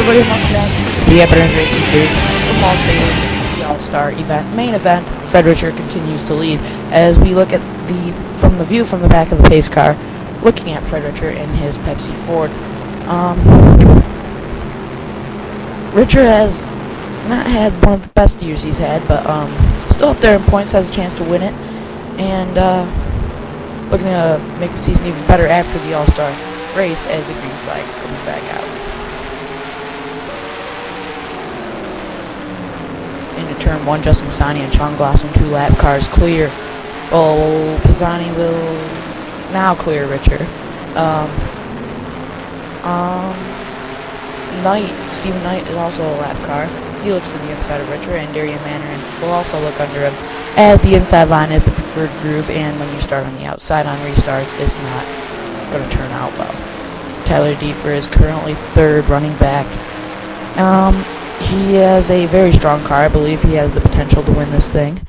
everybody, and welcome back to the Evidence Racing Series from All Stadium, the All-Star event. Main event, Fred Richard continues to lead as we look at from the view from the back of the pace car, looking at Fred Richard in his Pepsi Ford. Richard has not had one of the best years he's had, but still up there in points, has a chance to win it, and looking to make the season even better after the All-Star race as the green flag comes back out. Into turn 1, Justin Pisani and Sean Glossum, 2 lap cars clear. Oh, Pisani will now clear Richard. Stephen Knight is also a lap car. He looks to the inside of Richard, and Darian Mannarin will also look under him, as the inside line is the preferred groove, and when you start on the outside on restarts, it's not going to turn out well. Tyler Defer is currently third, running back. He has a very strong car. I believe he has the potential to win this thing.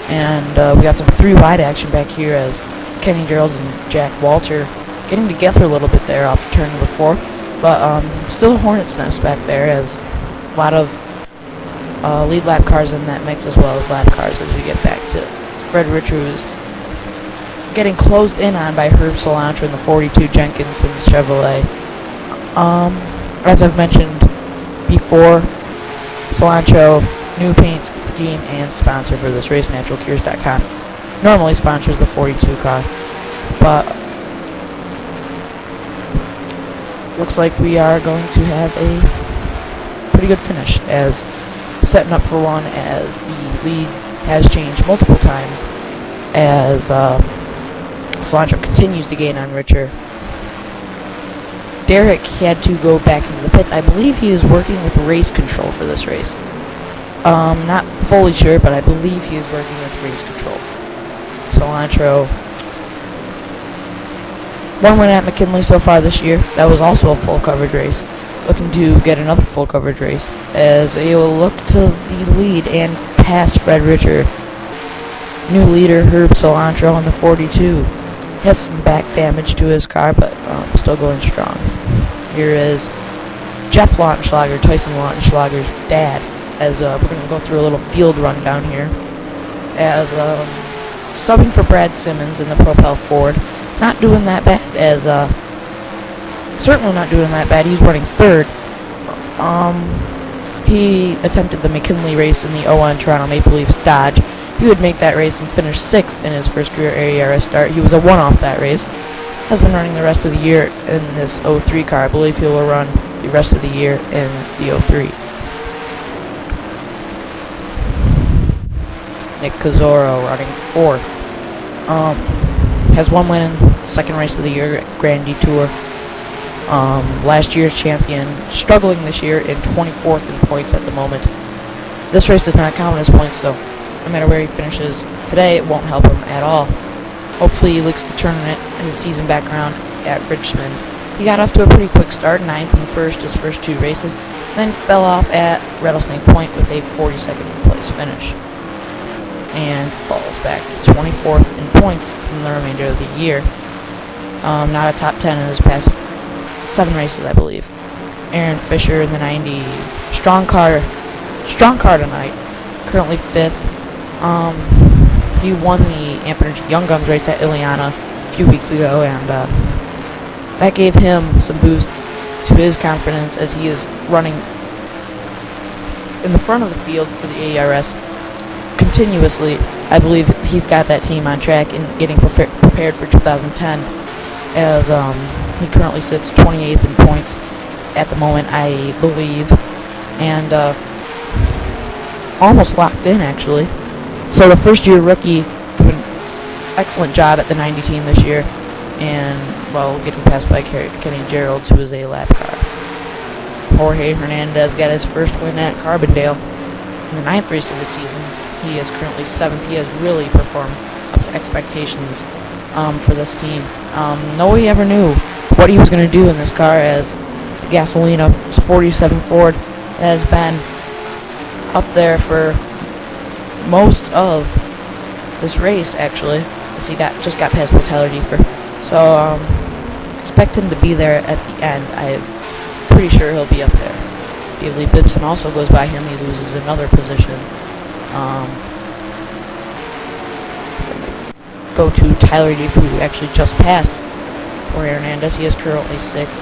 And we got some 3 wide action back here as Kenny Gerald and Jack Walter getting together a little bit there off turn number 4. But still a hornet's nest back there, as a lot of lead lap cars in that mix, as well as lap cars as we get back to Fred Richard, who's getting closed in on by Herb Cilantro in the 42 Jenkinson Chevrolet. As I've mentioned before, Cilantro, new paint scheme and sponsor for this race, naturalcures.com, normally sponsors the 42 car, but looks like we are going to have a pretty good finish, as setting up for one, as the lead has changed multiple times as Cilantro continues to gain on Richard. Derek had to go back into the pits. I believe he is working with race control for this race. Not fully sure, but I believe he is working with race control. Cilantro, 1 win at McKinley so far this year. That was also a full coverage race. Looking to get another full coverage race, as they will look to the lead and pass Fred Richard. New leader Herb Cilantro on the 42. He has some back damage to his car, but still going strong. Here is Jeff Lautenschlager, Tyson Lautenschlager's dad, as we're going to go through a little field rundown here. As subbing for Brad Simmons in the Propel Ford. Not doing that bad, as certainly not doing that bad. He's running third. He attempted the McKinley race in the 01 Toronto Maple Leafs Dodge. He would make that race and finish 6th in his first career ARS start. He was a one-off that race. Has been running the rest of the year in this 03 car. I believe he will run the rest of the year in the 03. Nick Cozzoro running 4th. Has 1 win in the second race of the year at Grand Detour. Last year's champion, struggling this year in 24th in points at the moment. This race does not count as points, though. No matter where he finishes today, it won't help him at all. Hopefully he looks to turn his season back around at Richmond. He got off to a pretty quick start, 9th and 1st his first 2 races, then fell off at Rattlesnake Point with a 42nd place finish, and falls back to 24th in points from the remainder of the year. Not a top 10 in his past 7 races, I believe. Aaron Fisher in the 90, strong car tonight, currently 5th. He won the Amp Energy Young Guns race at Ileana a few weeks ago, and that gave him some boost to his confidence, as he is running in the front of the field for the ARS continuously. I believe he's got that team on track and getting prepared for 2010, as he currently sits 28th in points at the moment, I believe, and almost locked in, actually. So the first-year rookie doing an excellent job at the 90 team this year, and, well, getting passed by Kenny Gerald, who is a lap car. Jorge Hernandez got his first win at Carbondale in the 9th race of the season. He is currently 7th. He has really performed up to expectations for this team. Nobody ever knew what he was going to do in this car, as the Gasolina 47 Ford has been up there for most of this race, actually, as he just got passed by Tyler Defer. So expect him to be there at the end. I'm pretty sure he'll be up there. David Lee Bibson also goes by him. He loses another position. Go to Tyler Deef, who actually just passed Jorge Hernandez. He is currently 6th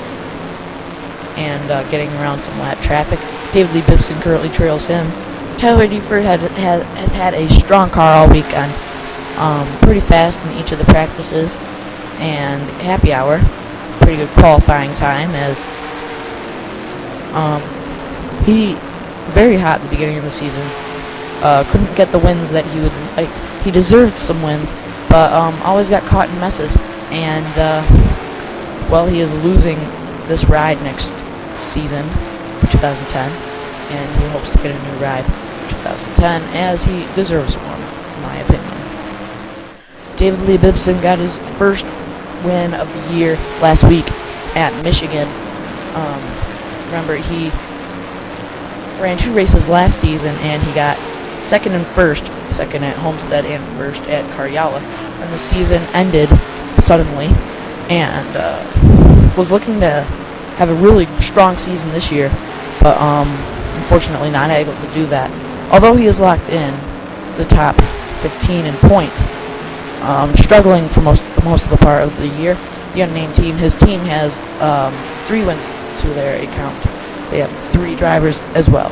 and getting around some lap traffic. David Lee Bibson currently trails him. Tyler Deifert has had a strong car all weekend. Pretty fast in each of the practices and happy hour. Pretty good qualifying time as he very hot at the beginning of the season. Couldn't get the wins that he would like. He deserved some wins, but always got caught in messes. And well, he is losing this ride next season for 2010, and he hopes to get a new ride for 2010, as he deserves one, in my opinion. David Lee Bibson got his first win of the year last week at Michigan. Remember, he ran 2 races last season, and he got second and first, second at Homestead and first at Karyala. And the season ended suddenly, and was looking to have a really strong season this year, but unfortunately not able to do that. Although he is locked in the top 15 in points, struggling for most of the part of the year. The unnamed team, his team has 3 wins to their account. They have 3 drivers as well: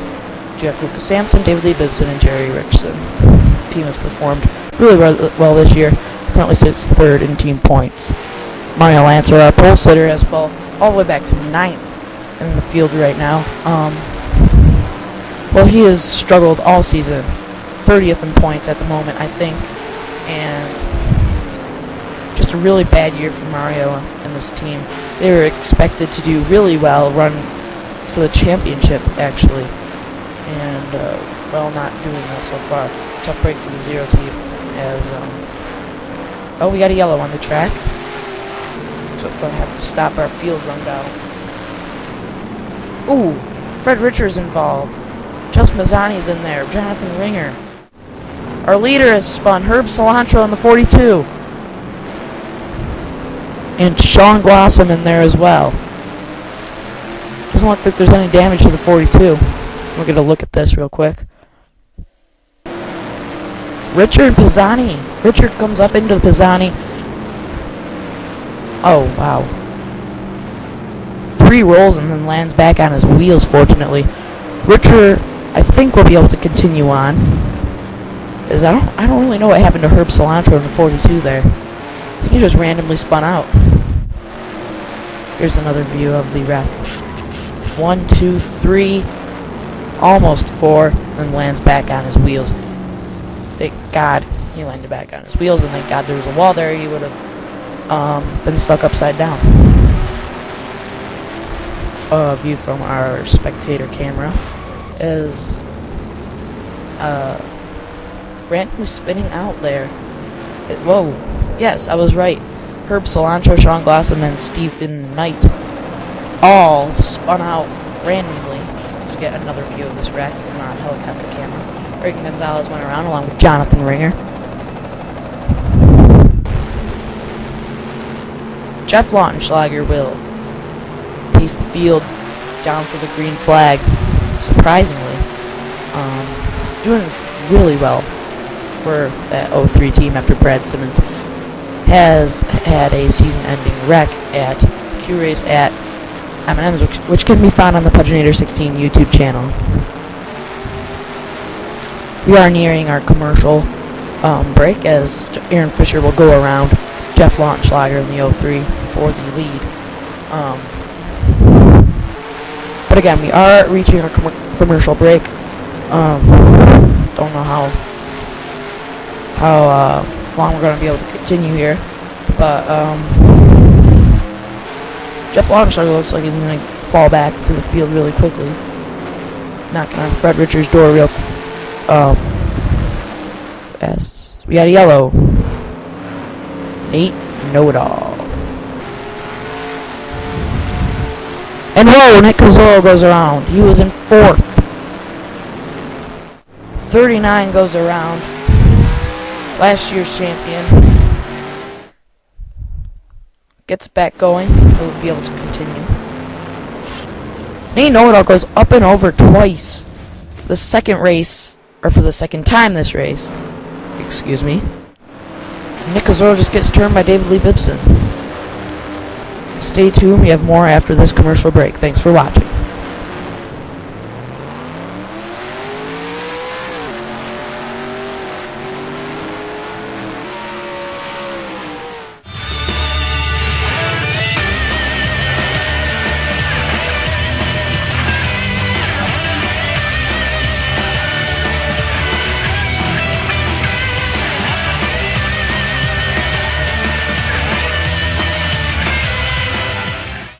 Jack Lucas Sampson, David Lee Bibson, and Jerry Richardson. The team has performed really well this year. Currently sits 3rd in team points. Mario Lancer, our pole sitter, has fallen all the way back to 9th in the field right now. Well, he has struggled all season. 30th in points at the moment, I think, and just a really bad year for Mario and this team. They were expected to do really well, run for the championship, actually, and well, not doing that so far. Tough break for the Zero team, as oh, we got a yellow on the track, so we're going to have to stop our field rundown. Ooh, Fred Richards involved. Just Mazzani's in there. Jonathan Ringer. Our leader has spun. Herb Cilantro in the 42. And Sean Glossum in there as well. Doesn't look like there's any damage to the 42. We're going to look at this real quick. Richard Pisani. Richard comes up into the Pisani. Oh, wow. 3 rolls and then lands back on his wheels, fortunately. Richard, I think, will be able to continue on. Because I don't really know what happened to Herb Cilantro in the 42 there. I think he just randomly spun out. Here's another view of the wreck. 1, 2, 3, almost 4, then lands back on his wheels. Thank God he landed back on his wheels, and thank God there was a wall there. He would have been stuck upside down. A view from our spectator camera is randomly spinning out there. Whoa, yes, I was right. Herb Cilantro, Sean Glossum, and Stephen Knight all spun out randomly. To get another view of this wreck from our helicopter camera. Reagan Gonzalez went around along with Jonathan Ringer. Jeff Lautenschlager will pace the field down for the green flag, surprisingly. Doing really well for that 03 team after Brad Simmons has had a season-ending wreck at the Q Race at M&M's, which can be found on the Puginator 16 YouTube channel. We are nearing our commercial break, as Aaron Fisher will go around Jeff Lautenschlager in the 03 for the lead. But again, we are reaching our commercial break. Don't know how long we're going to be able to continue here, but Jeff Lautenschlager looks like he's going to fall back through the field really quickly, knocking on Fred Richards' door real fast. We got a yellow. Nate Know-It-All. And whoa, Nick Cozzolo goes around. He was in 4th. 39 goes around. Last year's champion. Gets back going. He'll be able to continue. Nate Know-It-All goes up and over twice. For the second race, or for the second time this race, excuse me. Nick Kozora just gets turned by David Lee Bibson. Stay tuned, we have more after this commercial break. Thanks for watching.